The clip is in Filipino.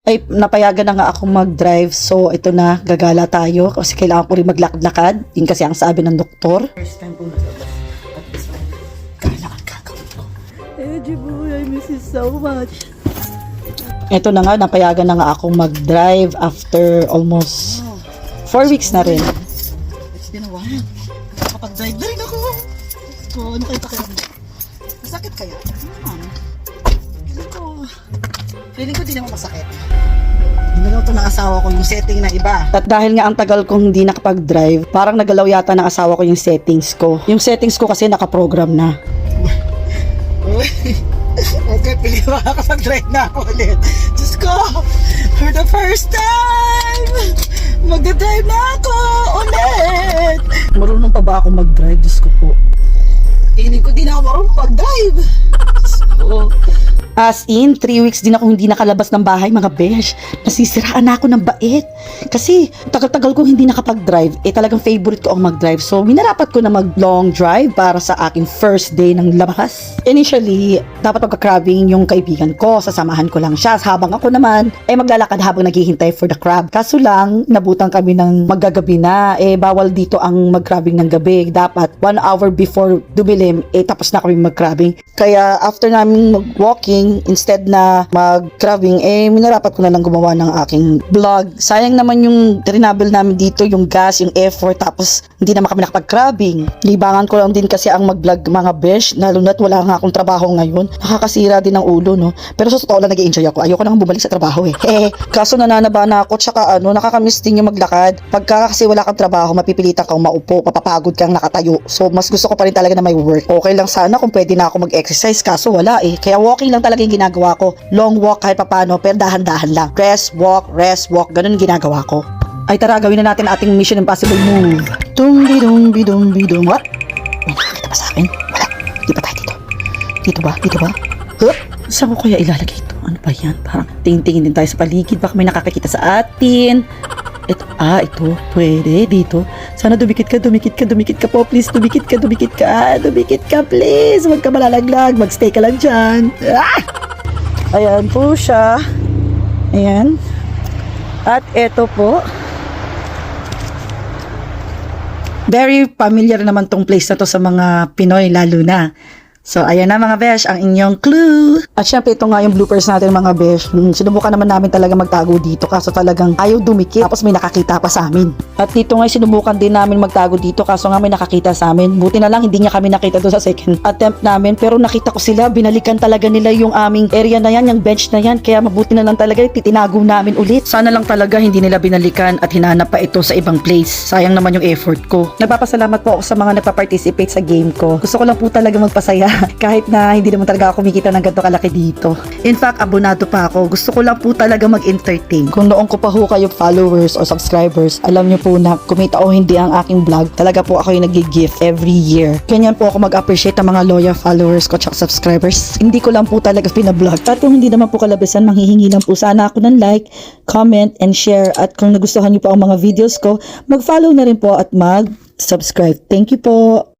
ay napayagan na nga akong mag-drive. So, ito na, gagala tayo kasi kailangan ko rin maglakad-lakad. Yun kasi ang sabi ng doktor. First time po naglabas. At this one, kailangan gagawin ko. Boy, I miss you so much. Ito na nga, napayagan na nga akong mag-drive after almost 4 weeks na rin. It's been a while. Nakapag-drive na rin ako. So, ano kayo pakiramdam? Masakit kaya? Feeling ko di naman masakit. Ginalaw to ng asawa ko yung setting na iba. At dahil nga ang tagal kong hindi nakapag-drive, parang nagalaw yata ng asawa ko yung settings ko. Yung settings ko kasi nakaprogram na. Okay, pili makakapag-drive na ako ulit. Diyos ko, for the first time, mag-drive na ako ulit. Marunong pa ba ako mag-drive? Diyos ko po. Tingin ko di na ako marunong mag-drive. So, as in, 3 weeks din ako hindi nakalabas ng bahay, mga besh. Nasisiraan na ako ng bait. Kasi, tagal-tagal ko hindi nakapag-drive. Talagang favorite ko ang mag-drive. So, minarapat ko na mag-long drive para sa aking first day ng labas. Initially, dapat magka-crabbing yung kaibigan ko. Sasamahan ko lang siya. Habang ako naman, maglalakad habang naghihintay for the crab. Kaso lang, nabutan kami ng maggagabi na. Bawal dito ang mag-crabbing ng gabi. Dapat 1 hour before dumilim, tapos na kami mag-crabbing. Kaya, after namin mag-walking, instead na mag-crabbing, minarapat ko na lang gumawa ng aking vlog. Sayang naman yung trinabel namin dito, yung gas, yung effort, tapos hindi naman kami nakapag-crabbing. Libangan ko lang din kasi ang mag-vlog, mga besh, lalo na't wala nga akong trabaho ngayon. Nakakasira din ang ulo, no? Pero sa totoo lang nag-i-enjoy ako. Ayoko nang bumalik sa trabaho Kaso nananaba na ako, tsaka nakakamiss din yung maglakad. Pagka kasi wala kang trabaho, mapipilitan kang maupo, papapagod kang nakatayo. So, mas gusto ko pa rin talaga na may work. Okay lang sana kung pwede na ako mag-exercise, kaso wala Kaya walking lang talaga yung ginagawa ko. Long walk kahit papano, pero dahan-dahan lang. Rest, walk, ganun yung ginagawa ko. Ay tara, gawin na natin ating Mission Impossible move. Tumbi-dumbi-dumbi-dum. What? May nakakita pa sa akin? Wala. Di pa tayo dito. Dito ba? Huh? Saan ko kaya ilalagay ito? Ano ba yan? Parang tingin-tingin din tayo sa paligid. Baka may nakakakita sa atin. Ito, pwede dito. Sana dumikit ka po, please. Dumikit ka, please. Huwag ka malalaglag. Magstay ka lang dyan. Ayan po siya. Ayan. At ito po. Very familiar naman tong place na to sa mga Pinoy, lalo na. So, ayan na mga besh, ang inyong clue. At syempre, ito nga yung bloopers natin mga besh. Sinubukan naman namin talaga magtago dito kaso talagang ayaw dumikit. Tapos may nakakita pa sa amin. At dito nga sinubukan din namin magtago dito kaso nga may nakakita sa amin. Buti na lang hindi niya kami nakita doon sa second attempt namin. Pero nakita ko sila, binalikan talaga nila yung aming area na yan, yung bench na yan. Kaya mabuti na lang talaga, titinago namin ulit. Sana lang talaga hindi nila binalikan at hinanap pa ito sa ibang place. Sayang naman yung effort ko. Nagpapasalamat po ako sa mga nagpa-participate sa game ko. Gusto ko lang po talaga magpasaya. Kahit na hindi naman talaga ako kumikita ng ganito kalaki dito. In fact, abonado pa ako. Gusto ko lang po talaga mag-entertain. Kung noong ko pa ho kayo followers or subscribers, alam nyo po na kumita o hindi ang aking vlog, talaga po ako yung nag-gift every year. Ganyan po ako mag-appreciate ang mga loyal followers ko at subscribers. Hindi ko lang po talaga pinablog. At kung hindi naman po kalabisan, manghihingi lang po sana ako ng like, comment, and share. At kung nagustuhan nyo po ang mga videos ko, mag-follow na rin po at mag-subscribe. Thank you po.